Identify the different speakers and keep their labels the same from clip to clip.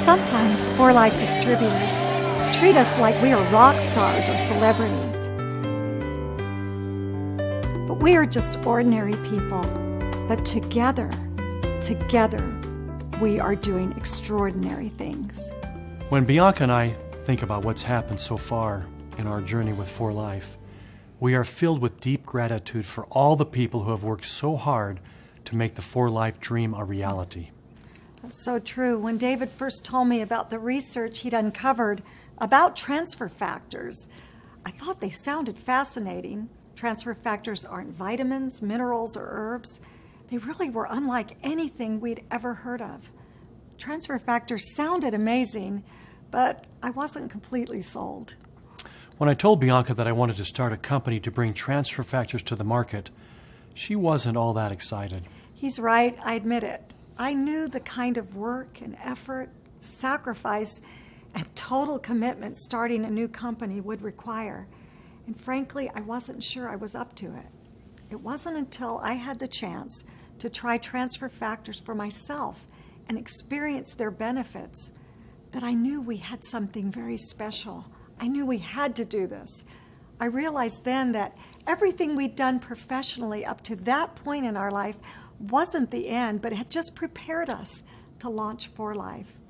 Speaker 1: Sometimes For Life distributors treat us like we are rock stars or celebrities. But we are just ordinary people. But together, we are doing extraordinary things.
Speaker 2: When Bianca and I think about what's happened so far in our journey with For Life, we are filled with deep gratitude for all the people who have worked so hard to make the For Life dream a reality.
Speaker 1: That's so true. When David first told me about the research he'd uncovered about transfer factors, I thought they sounded fascinating. Transfer factors aren't vitamins, minerals, or herbs. They really were unlike anything we'd ever heard of. Transfer factors sounded amazing, but I wasn't completely sold.
Speaker 2: When I told Bianca that I wanted to start a company to bring transfer factors to the market, she wasn't all that excited.
Speaker 1: He's right, I admit it. I knew the kind of work and effort, sacrifice, and total commitment starting a new company would require. And frankly, I wasn't sure I was up to it. It wasn't until I had the chance to try transfer factors for myself and experience their benefits that I knew we had something very special. I knew we had to do this. I realized then that everything we'd done professionally up to that point in our life wasn't the end, but it had just prepared us to launch For Life.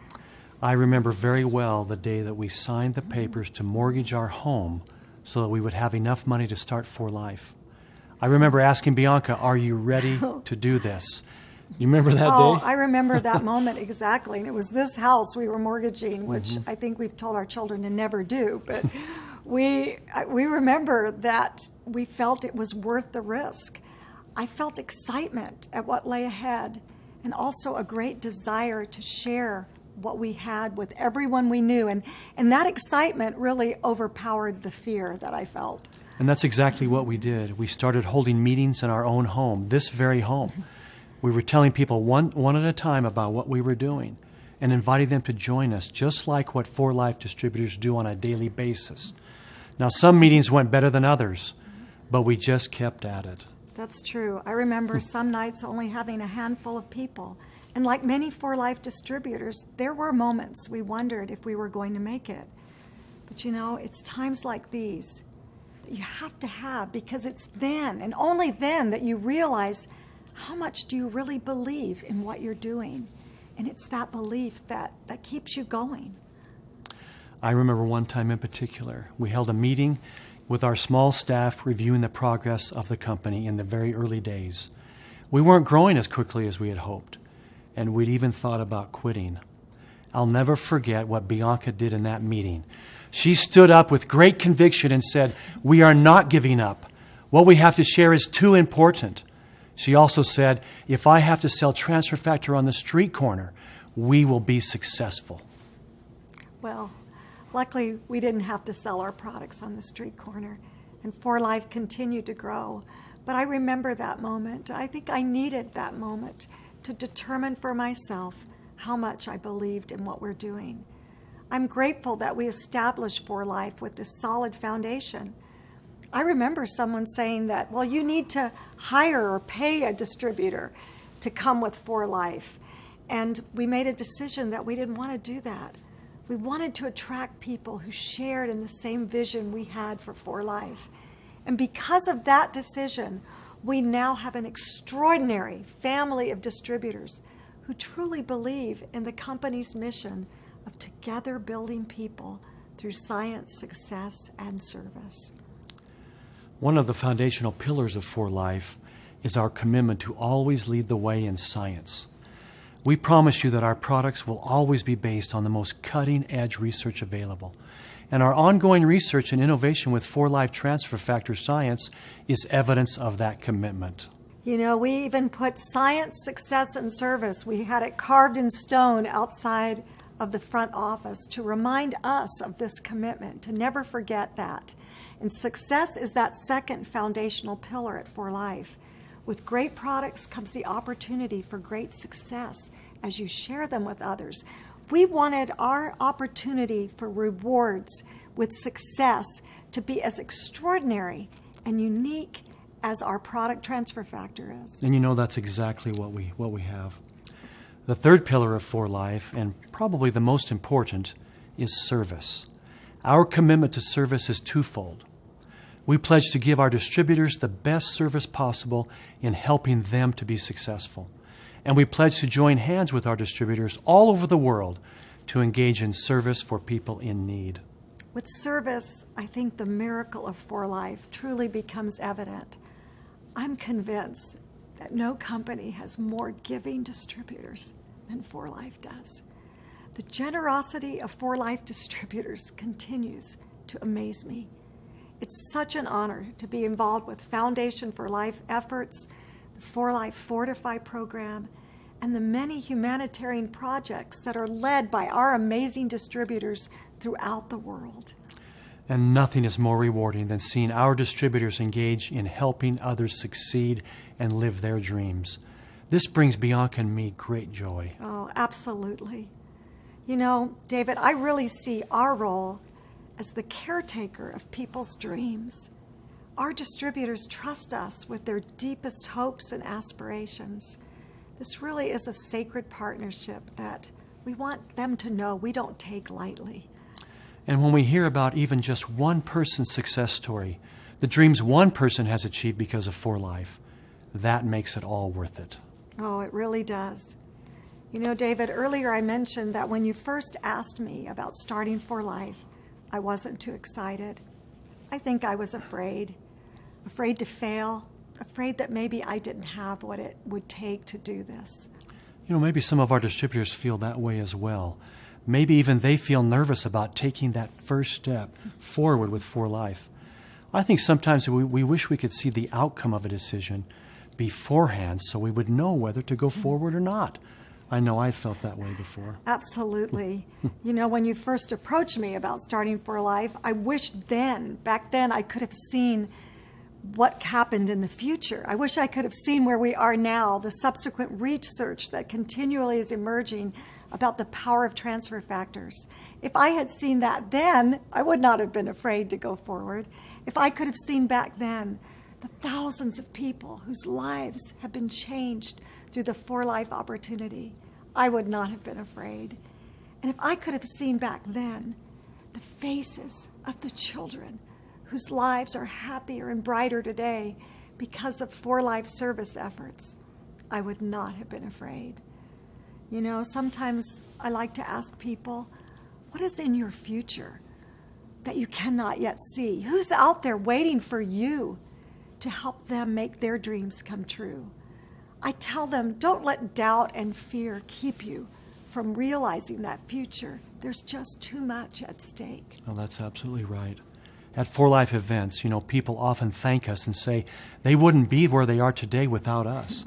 Speaker 2: I remember very well the day that we signed the papers to mortgage our home so that we would have enough money to start For Life. I remember asking Bianca, "Are you ready to do this?" You remember that day?
Speaker 1: I remember that moment exactly. And it was this house we were mortgaging, which I think we've told our children to never do. But we remember that we felt it was worth the risk. I felt excitement at what lay ahead and also a great desire to share what we had with everyone we knew. And that excitement really overpowered the fear that I felt.
Speaker 2: And that's exactly what we did. We started holding meetings in our own home, this very home. We were telling people one at a time about what we were doing and inviting them to join us, just like what For Life distributors do on a daily basis. Now, some meetings went better than others, but we just kept at it.
Speaker 1: That's true. I remember some nights only having a handful of people. And like many For Life distributors, there were moments we wondered if we were going to make it. But you know, it's times like these that you have to have, because it's then and only then that you realize how much do you really believe in what you're doing. And it's that belief that keeps you going.
Speaker 2: I remember one time in particular, we held a meeting with our small staff reviewing the progress of the company in the very early days. We weren't growing as quickly as we had hoped, and we'd even thought about quitting. I'll never forget what Bianca did in that meeting. She stood up with great conviction and said, "We are not giving up. What we have to share is too important." She also said, "If I have to sell transfer factor on the street corner, we will be successful."
Speaker 1: Well, luckily, we didn't have to sell our products on the street corner, and For Life continued to grow. But I remember that moment. I think I needed that moment to determine for myself how much I believed in what we're doing. I'm grateful that we established For Life with this solid foundation. I remember someone saying that, well, you need to hire or pay a distributor to come with For Life. And we made a decision that we didn't want to do that. We wanted to attract people who shared in the same vision we had for Life. And because of that decision, we now have an extraordinary family of distributors who truly believe in the company's mission of together building people through science, success, and service.
Speaker 2: One of the foundational pillars of For Life is our commitment to always lead the way in science. We promise you that our products will always be based on the most cutting-edge research available. And our ongoing research and innovation with For Life transfer factor science is evidence of that commitment.
Speaker 1: You know, we even put science, success, and service. We had it carved in stone outside of the front office to remind us of this commitment, to never forget that. And success is that second foundational pillar at For Life. With great products comes the opportunity for great success as you share them with others. We wanted our opportunity for rewards with success to be as extraordinary and unique as our product transfer factor is.
Speaker 2: And you know, that's exactly what we have. The third pillar of For Life, and probably the most important, is service. Our commitment to service is twofold. We pledge to give our distributors the best service possible in helping them to be successful. And we pledge to join hands with our distributors all over the world to engage in service for people in need.
Speaker 1: With service, I think the miracle of For Life truly becomes evident. I'm convinced that no company has more giving distributors than For Life does. The generosity of For Life distributors continues to amaze me. It's such an honor to be involved with Foundation for Life efforts, the For Life Fortify program, and the many humanitarian projects that are led by our amazing distributors throughout the world.
Speaker 2: And nothing is more rewarding than seeing our distributors engage in helping others succeed and live their dreams. This brings Bianca and me great joy.
Speaker 1: Oh, absolutely. You know, David, I really see our role as the caretaker of people's dreams. Our distributors trust us with their deepest hopes and aspirations. This really is a sacred partnership that we want them to know we don't take lightly.
Speaker 2: And when we hear about even just one person's success story, the dreams one person has achieved because of For Life, that makes it all worth it.
Speaker 1: Oh, it really does. You know, David, earlier I mentioned that when you first asked me about starting For Life, I wasn't too excited. I think I was afraid to fail, afraid that maybe I didn't have what it would take to do this.
Speaker 2: You know, maybe some of our distributors feel that way as well. Maybe even they feel nervous about taking that first step forward with For Life. I think sometimes we wish we could see the outcome of a decision beforehand so we would know whether to go forward or not. I know I felt that way before.
Speaker 1: Absolutely. You know, when you first approached me about starting For Life, I wish back then, I could have seen what happened in the future. I wish I could have seen where we are now, the subsequent research that continually is emerging about the power of transfer factors. If I had seen that then, I would not have been afraid to go forward. If I could have seen back then the thousands of people whose lives have been changed through the For Life opportunity, I would not have been afraid. And if I could have seen back then the faces of the children whose lives are happier and brighter today because of For Life service efforts, I would not have been afraid. You know, sometimes I like to ask people, what is in your future that you cannot yet see? Who's out there waiting for you to help them make their dreams come true? I tell them, don't let doubt and fear keep you from realizing that future. There's just too much at stake.
Speaker 2: Oh, that's absolutely right. At For Life events, you know, people often thank us and say they wouldn't be where they are today without us.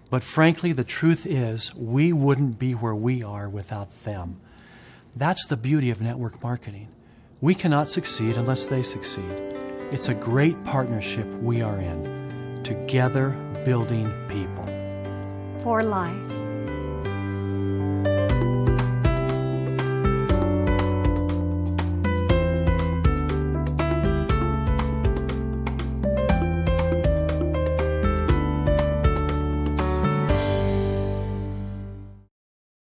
Speaker 2: But frankly, the truth is we wouldn't be where we are without them. That's the beauty of network marketing. We cannot succeed unless they succeed. It's a great partnership we are in, together building people.
Speaker 1: For Life.